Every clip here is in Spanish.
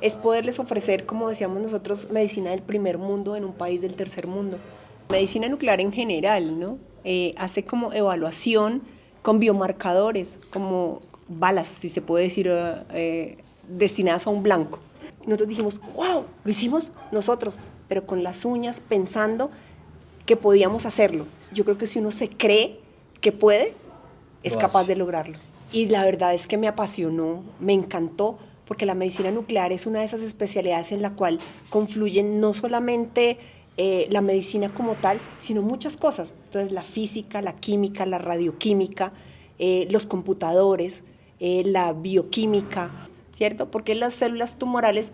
es poderles ofrecer, como decíamos nosotros, medicina del primer mundo en un país del tercer mundo. Medicina nuclear en general, ¿no? Hace como evaluación con biomarcadores, como balas, si se puede decir, destinadas a un blanco. Nosotros dijimos, wow, lo hicimos nosotros, pero con las uñas, pensando que podíamos hacerlo. Yo creo que si uno se cree que puede, es capaz de lograrlo. Y la verdad es que me apasionó, me encantó, porque la medicina nuclear es una de esas especialidades en la cual confluyen no solamente la medicina como tal, sino muchas cosas. Entonces la física, la química, la radioquímica, los computadores, la bioquímica, ¿cierto? Porque las células tumorales,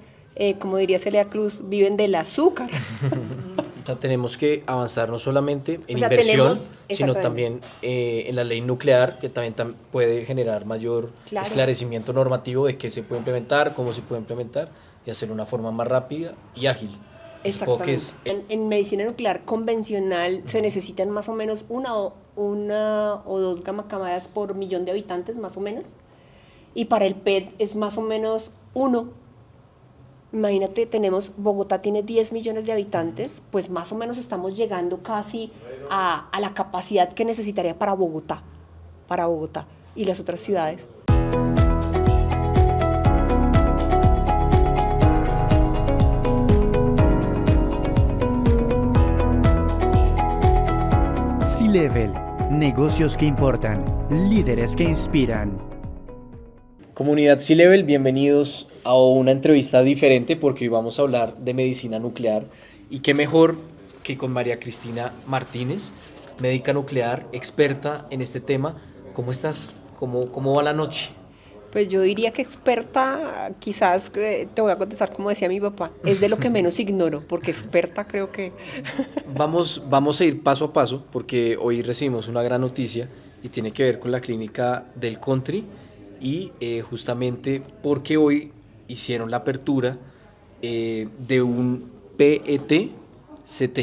como diría Celia Cruz, viven del azúcar. O sea, tenemos que avanzar no solamente en O sea, inversión, tenemos, sino también en la ley nuclear, que también puede generar mayor esclarecimiento normativo de qué se puede implementar, cómo se puede implementar y hacer de una forma más rápida y ágil. Exactamente. En medicina nuclear convencional se necesitan más o menos una o dos gamma-cámaras por millón de habitantes, más o menos. Y para el PET es más o menos uno. Imagínate, Bogotá tiene 10 millones de habitantes, pues más o menos estamos llegando casi a la capacidad que necesitaría para Bogotá y las otras ciudades. C-Level, negocios que importan, líderes que inspiran. Comunidad C-Level, bienvenidos a una entrevista diferente porque hoy vamos a hablar de medicina nuclear y qué mejor que con María Cristina Martínez, médica nuclear, experta en este tema. ¿Cómo estás? ¿Cómo va la noche? Pues yo diría que experta, quizás te voy a contestar como decía mi papá, es de lo que menos ignoro, porque experta creo que... Vamos a ir paso a paso porque hoy recibimos una gran noticia y tiene que ver con la clínica del Country y justamente porque hoy hicieron la apertura de un PET-CT.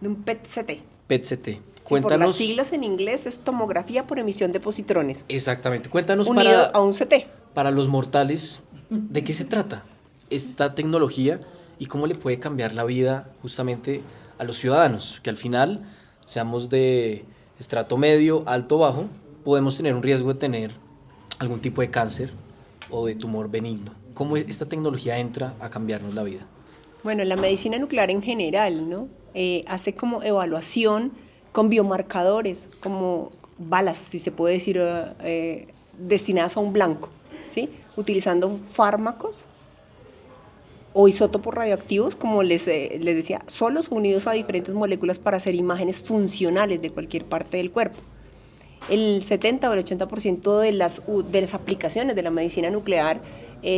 De un PET-CT. PET-CT. Sí, por las siglas en inglés es tomografía por emisión de positrones. Exactamente. Cuéntanos unido a un CT. Para los mortales, ¿de qué se trata esta tecnología y cómo le puede cambiar la vida justamente a los ciudadanos? Que al final, seamos de estrato medio, alto, bajo, podemos tener un riesgo de tener algún tipo de cáncer o de tumor benigno. ¿Cómo esta tecnología entra a cambiarnos la vida? Bueno, la medicina nuclear en general, ¿no? Hace como evaluación con biomarcadores, como balas, si se puede decir, destinadas a un blanco, ¿sí? Utilizando fármacos o isótopos radioactivos, como les decía, solos o unidos a diferentes moléculas para hacer imágenes funcionales de cualquier parte del cuerpo. El 70 o el 80% de las aplicaciones de la medicina nuclear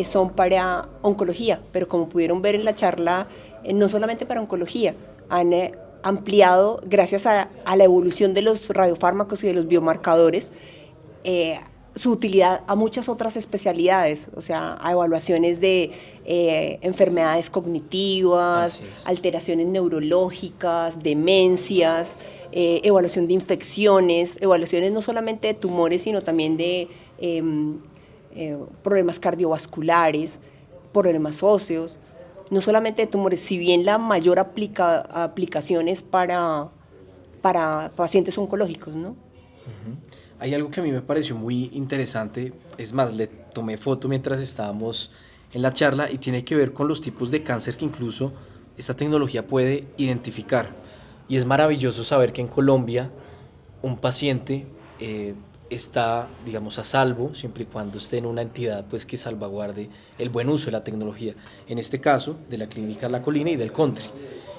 son para oncología, pero como pudieron ver en la charla, no solamente para oncología, han ampliado, gracias a la evolución de los radiofármacos y de los biomarcadores, su utilidad a muchas otras especialidades, o sea, a evaluaciones de enfermedades cognitivas, alteraciones neurológicas, demencias, evaluación de infecciones, evaluaciones no solamente de tumores, sino también de problemas cardiovasculares, problemas óseos, no solamente de tumores, si bien la mayor aplicación es para pacientes oncológicos, ¿no? Hay algo que a mí me pareció muy interesante, es más, le tomé foto mientras estábamos en la charla y tiene que ver con los tipos de cáncer que incluso esta tecnología puede identificar. Y es maravilloso saber que en Colombia un paciente está, digamos, a salvo, siempre y cuando esté en una entidad pues, que salvaguarde el buen uso de la tecnología. En este caso, de la Clínica La Colina y del Country.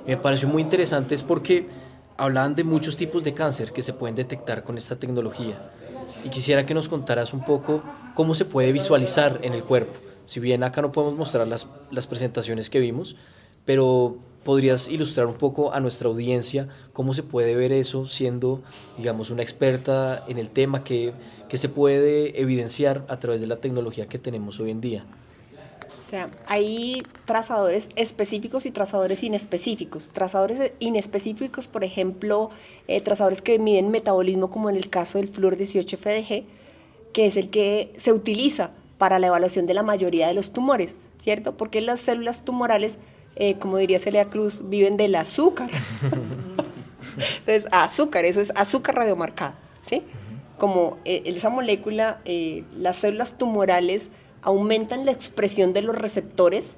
Me pareció muy interesante es porque hablaban de muchos tipos de cáncer que se pueden detectar con esta tecnología. Y quisiera que nos contaras un poco cómo se puede visualizar en el cuerpo. Si bien acá no podemos mostrar las presentaciones que vimos, pero ¿podrías ilustrar un poco a nuestra audiencia cómo se puede ver eso siendo, digamos, una experta en el tema que se puede evidenciar a través de la tecnología que tenemos hoy en día? O sea, hay trazadores específicos y trazadores inespecíficos. Trazadores inespecíficos, por ejemplo, trazadores que miden metabolismo, como en el caso del fluor 18-FDG, que es el que se utiliza para la evaluación de la mayoría de los tumores, ¿cierto? Porque las células tumorales, como diría Celia Cruz, viven del azúcar. Entonces, azúcar, eso es azúcar radiomarcada, ¿sí? Como esa molécula, las células tumorales aumentan la expresión de los receptores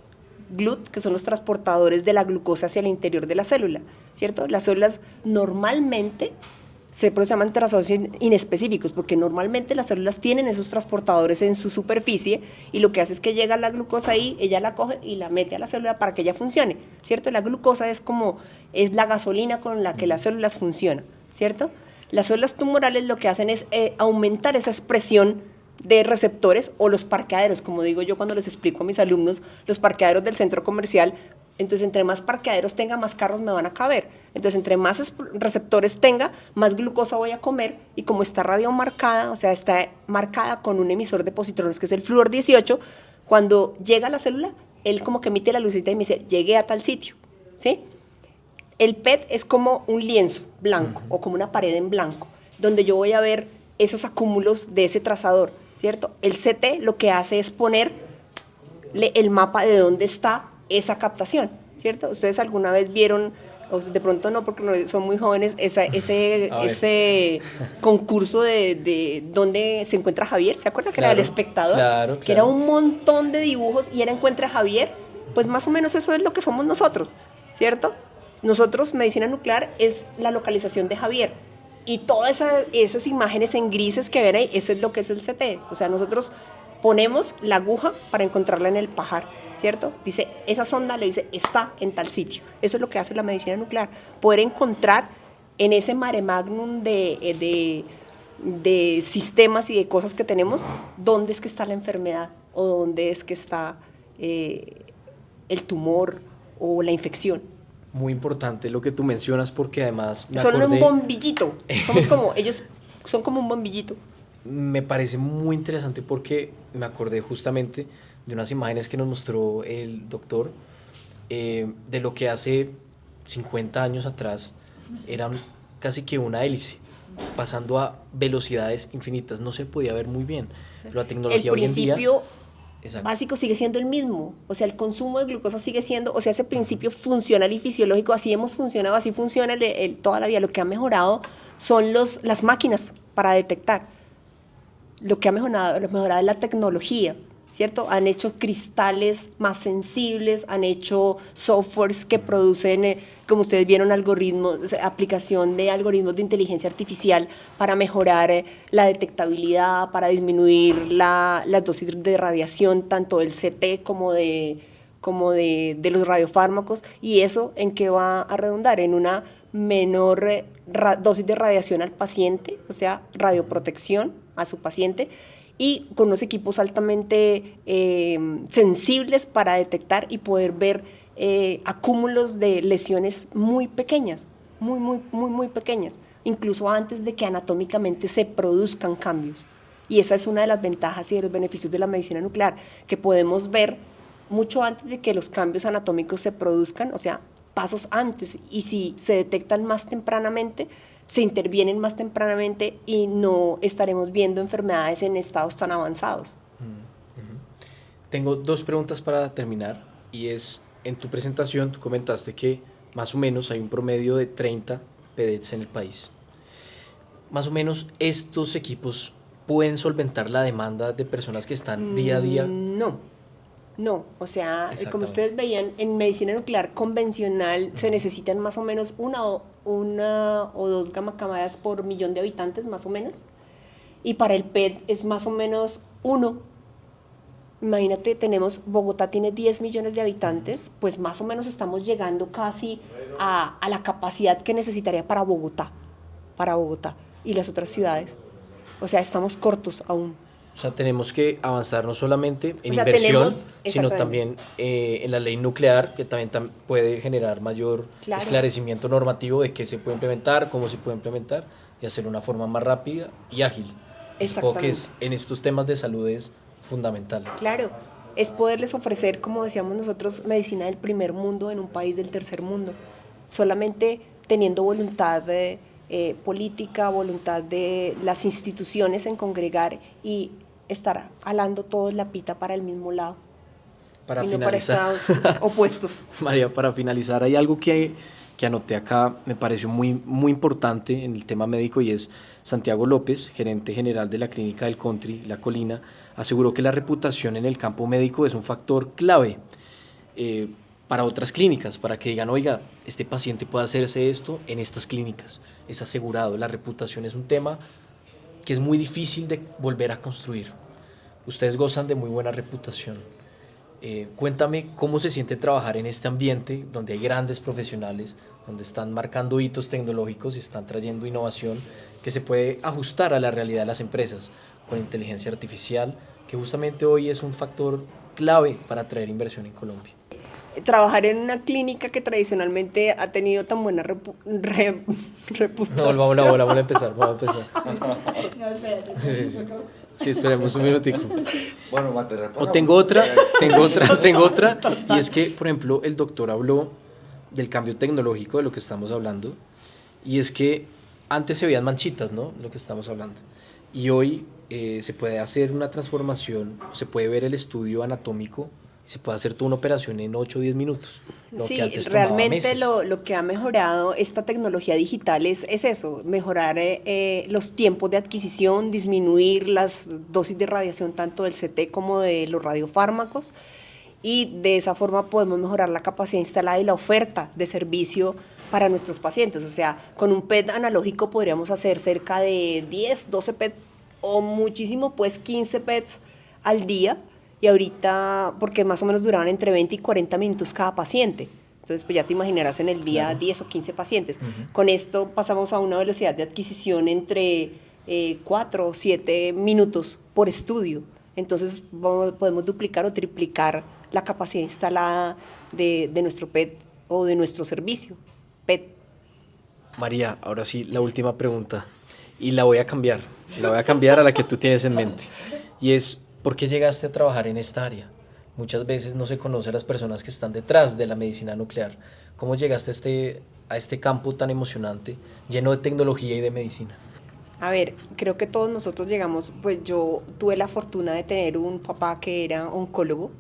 GLUT, que son los transportadores de la glucosa hacia el interior de la célula, ¿cierto? Las células normalmente se llaman trazadores inespecíficos, porque normalmente las células tienen esos transportadores en su superficie y lo que hace es que llega la glucosa ahí, ella la coge y la mete a la célula para que ella funcione, ¿cierto? La glucosa es la gasolina con la que las células funcionan, ¿cierto? Las células tumorales lo que hacen es aumentar esa expresión de receptores o los parqueaderos, como digo yo cuando les explico a mis alumnos, los parqueaderos del centro comercial. Entonces, entre más parqueaderos tenga, más carros me van a caber. Entonces, entre más receptores tenga, más glucosa voy a comer. Y como está radiomarcada, o sea, está marcada con un emisor de positrones, que es el flúor 18, cuando llega a la célula, él como que emite la lucita y me dice, llegué a tal sitio, ¿sí? El PET es como un lienzo blanco o como una pared en blanco, donde yo voy a ver esos acúmulos de ese trazador, ¿cierto? El CT lo que hace es ponerle el mapa de dónde está esa captación, ¿cierto? Ustedes alguna vez vieron, o de pronto no porque no, son muy jóvenes, ese concurso de dónde se encuentra Javier, ¿se acuerdan? Que era El Espectador, claro. Que era un montón de dibujos y era Encuentra a Javier, pues más o menos eso es lo que somos nosotros, ¿cierto? Nosotros, medicina nuclear, es la localización de Javier. Y todas esas imágenes en grises que ven ahí, eso es lo que es el CT. O sea, nosotros ponemos la aguja para encontrarla en el pajar, ¿cierto? Dice, esa sonda le dice, está en tal sitio. Eso es lo que hace la medicina nuclear. Poder encontrar en ese mare magnum de sistemas y de cosas que tenemos, dónde es que está la enfermedad o dónde es que está el tumor o la infección. Muy importante lo que tú mencionas porque además Son un bombillito, somos como, ellos son como un bombillito. Me parece muy interesante porque me acordé justamente de unas imágenes que nos mostró el doctor de lo que hace 50 años atrás eran casi que una hélice, pasando a velocidades infinitas, no se podía ver muy bien, pero la tecnología hoy en día... El principio básico sigue siendo el mismo, o sea, el consumo de glucosa sigue siendo, o sea, ese principio funcional y fisiológico, así hemos funcionado, así funciona toda la vida. Lo que ha mejorado son las máquinas para detectar, lo que ha mejorado es la tecnología, ¿cierto? Han hecho cristales más sensibles, han hecho softwares que producen, como ustedes vieron, algoritmos, aplicación de algoritmos de inteligencia artificial para mejorar la detectabilidad, para disminuir las dosis de radiación, tanto del CT como de los radiofármacos. ¿Y eso en qué va a redundar? En una menor dosis de radiación al paciente, o sea, radioprotección a su paciente, y con unos equipos altamente sensibles para detectar y poder ver acúmulos de lesiones muy pequeñas, muy pequeñas, incluso antes de que anatómicamente se produzcan cambios. Y esa es una de las ventajas y de los beneficios de la medicina nuclear, que podemos ver mucho antes de que los cambios anatómicos se produzcan, o sea, pasos antes, y si se detectan más tempranamente, se intervienen más tempranamente y no estaremos viendo enfermedades en estados tan avanzados. Tengo dos preguntas para terminar, y es, en tu presentación tú comentaste que más o menos hay un promedio de 30 PEDETs en el país. Más o menos, ¿estos equipos pueden solventar la demanda de personas que están día a día? No, o sea, como ustedes veían, en medicina nuclear convencional se necesitan más o menos una o dos gamma-cámaras por millón de habitantes, más o menos, y para el PET es más o menos uno. Imagínate, Bogotá tiene 10 millones de habitantes, pues más o menos estamos llegando casi a la capacidad que necesitaría para Bogotá y las otras ciudades. O sea, estamos cortos aún. O sea, tenemos que avanzar no solamente en inversión, sino también en la ley nuclear, que también puede generar mayor esclarecimiento normativo de qué se puede implementar, cómo se puede implementar, y hacerlo de una forma más rápida y ágil. Exactamente. Porque en estos temas de salud es fundamental. Claro, es poderles ofrecer, como decíamos nosotros, medicina del primer mundo en un país del tercer mundo. Solamente teniendo voluntad política, voluntad de las instituciones en congregar y estar jalando todos la pita para el mismo lado Para y no para finalizar, estados opuestos. María, para finalizar, hay algo que anoté acá, me pareció muy importante en el tema médico y es Santiago López, gerente general de la clínica del Country, La Colina, aseguró que la reputación en el campo médico es un factor clave eh, para otras clínicas, para que digan, oiga, este paciente puede hacerse esto en estas clínicas, es asegurado. La reputación es un tema que es muy difícil de volver a construir. Ustedes gozan de muy buena reputación. Cuéntame cómo se siente trabajar en este ambiente donde hay grandes profesionales, donde están marcando hitos tecnológicos y están trayendo innovación que se puede ajustar a la realidad de las empresas con inteligencia artificial, que justamente hoy es un factor clave para atraer inversión en Colombia. Trabajar en una clínica que tradicionalmente ha tenido tan buena reputación. No, vamos a empezar, vamos a empezar. No, espérate. Sí, esperemos un minutico. Bueno, material. O tengo otra, y es que, por ejemplo, el doctor habló del cambio tecnológico de lo que estamos hablando, y es que antes se veían manchitas, ¿no? Lo que estamos hablando. Y hoy se puede hacer una transformación, se puede ver el estudio anatómico, y se puede hacer toda una operación en 8 o 10 minutos. Sí, que antes tomaba realmente meses. lo que ha mejorado esta tecnología digital es eso, mejorar los tiempos de adquisición, disminuir las dosis de radiación tanto del CT como de los radiofármacos, y de esa forma podemos mejorar la capacidad instalada y la oferta de servicio para nuestros pacientes. O sea, con un PET analógico podríamos hacer cerca de 10, 12 PETs o muchísimo, pues 15 PETs al día, y ahorita, porque más o menos duraban entre 20 y 40 minutos cada paciente. Entonces, pues ya te imaginarás en el día Claro. 10 o 15 pacientes. Ujú. Con esto pasamos a una velocidad de adquisición entre 4 o 7 minutos por estudio. Entonces, podemos duplicar o triplicar la capacidad instalada de nuestro PET o de nuestro servicio PET. María, ahora sí, la última pregunta. Y la voy a cambiar a la que tú tienes en mente. Y es, ¿por qué llegaste a trabajar en esta área? Muchas veces no se conoce a las personas que están detrás de la medicina nuclear. ¿Cómo llegaste a este campo tan emocionante, lleno de tecnología y de medicina? A ver, creo que todos nosotros llegamos, pues yo tuve la fortuna de tener un papá que era oncólogo,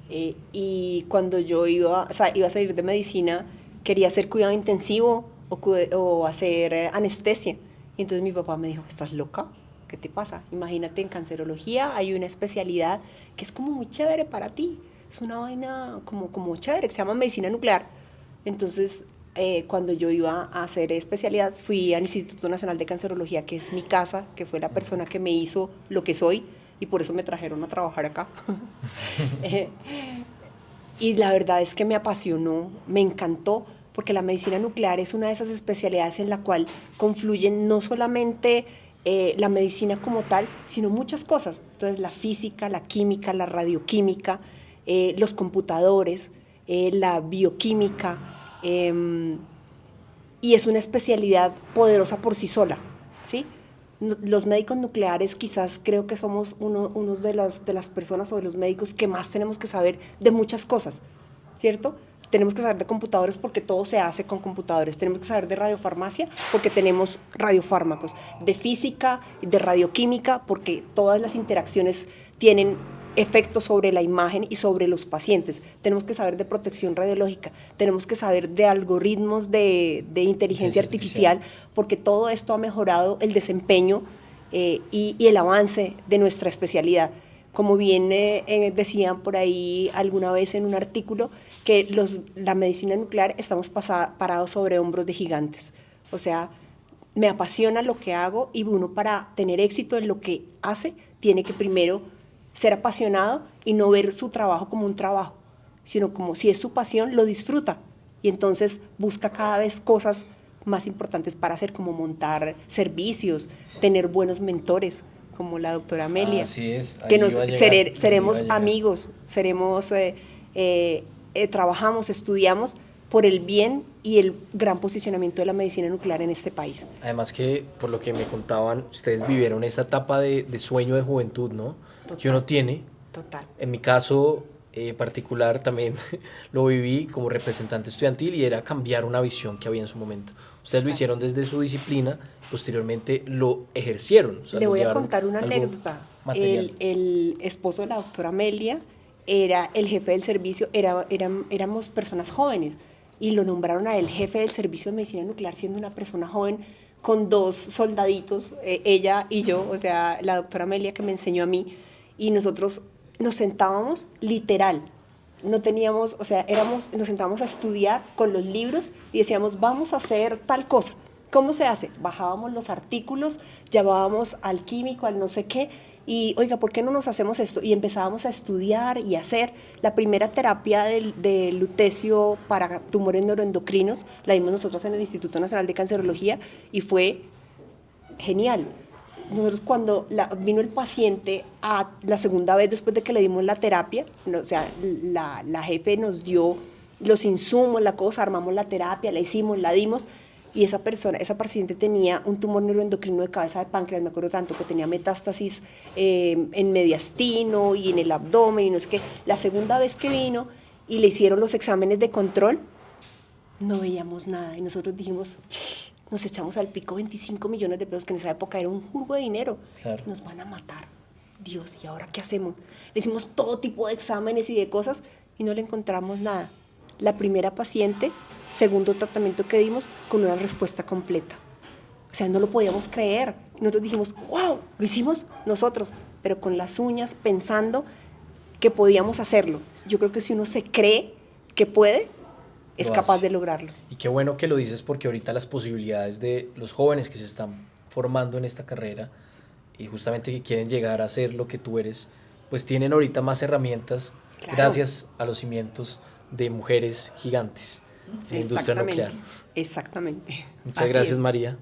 y cuando yo iba a salir de medicina, quería hacer cuidado intensivo o hacer anestesia. Y entonces mi papá me dijo, ¿estás loca? ¿Qué te pasa? Imagínate, en cancerología hay una especialidad que es como muy chévere para ti. Es una vaina como chévere, que se llama medicina nuclear. Entonces, cuando yo iba a hacer especialidad, fui al Instituto Nacional de Cancerología, que es mi casa, que fue la persona que me hizo lo que soy, y por eso me trajeron a trabajar acá. Y la verdad es que me apasionó, me encantó, porque la medicina nuclear es una de esas especialidades en la cual confluyen no solamente la medicina como tal, sino muchas cosas. Entonces, la física, la química, la radioquímica, los computadores, la bioquímica, y es una especialidad poderosa por sí sola, ¿sí? Los médicos nucleares quizás creo que somos unos de las personas o de los médicos que más tenemos que saber de muchas cosas, ¿cierto? Tenemos que saber de computadores porque todo se hace con computadores. Tenemos que saber de radiofarmacia porque tenemos radiofármacos. De física, de radioquímica, porque todas las interacciones tienen efectos sobre la imagen y sobre los pacientes. Tenemos que saber de protección radiológica. Tenemos que saber de algoritmos de inteligencia artificial, porque todo esto ha mejorado el desempeño y el avance de nuestra especialidad. Como bien decían por ahí alguna vez en un artículo, que la medicina nuclear estamos parados sobre hombros de gigantes. O sea, me apasiona lo que hago, y uno, para tener éxito en lo que hace, tiene que primero ser apasionado y no ver su trabajo como un trabajo, sino como si es su pasión, lo disfruta. Y entonces busca cada vez cosas más importantes para hacer, como montar servicios, tener buenos mentores, como la doctora Amelia, Así es, que ahí seremos iba a llegar. amigos, trabajamos, estudiamos por el bien y el gran posicionamiento de la medicina nuclear en este país. Además que, por lo que me contaban, ustedes vivieron esta etapa de sueño de juventud, ¿no? Total. Que uno tiene. Total. En mi caso, particular también lo viví como representante estudiantil y era cambiar una visión que había en su momento. Ustedes lo hicieron desde su disciplina, posteriormente lo ejercieron. O sea, Le lo voy a llevaron contar una algo anécdota. material. El esposo de la doctora Amelia era el jefe del servicio, éramos personas jóvenes y lo nombraron a él jefe del servicio de medicina nuclear siendo una persona joven con 2 soldaditos, ella y yo, o sea, la doctora Amelia que me enseñó a mí, y nosotros nos sentábamos literal, no teníamos, o sea, nos sentábamos a estudiar con los libros y decíamos, vamos a hacer tal cosa. ¿Cómo se hace? Bajábamos los artículos, llamábamos al químico, al no sé qué, y oiga, ¿por qué no nos hacemos esto? Y empezábamos a estudiar y a hacer. La primera terapia de lutecio para tumores neuroendocrinos la dimos nosotros en el Instituto Nacional de Cancerología y fue genial. Nosotros cuando vino el paciente a la segunda vez después de que le dimos la terapia, o sea, la jefe nos dio los insumos, la cosa, armamos la terapia, la hicimos, la dimos, y esa paciente tenía un tumor neuroendocrino de cabeza de páncreas, me acuerdo tanto, que tenía metástasis en mediastino y en el abdomen y no sé qué. La segunda vez que vino y le hicieron los exámenes de control, no veíamos nada y nosotros dijimos, nos echamos al pico 25 millones de pesos, que en esa época era un jugo de dinero. Claro. Nos van a matar. Dios, ¿y ahora qué hacemos? Le hicimos todo tipo de exámenes y de cosas y no le encontramos nada. La primera paciente, segundo tratamiento que dimos, con una respuesta completa. O sea, no lo podíamos creer. Nosotros dijimos, wow, lo hicimos nosotros, pero con las uñas, pensando que podíamos hacerlo. Yo creo que si uno se cree que puede, es capaz de lograrlo. Y qué bueno que lo dices porque ahorita las posibilidades de los jóvenes que se están formando en esta carrera y justamente que quieren llegar a ser lo que tú eres, pues tienen ahorita más herramientas, claro, gracias a los cimientos de mujeres gigantes en la industria nuclear. Exactamente. Muchas gracias, María.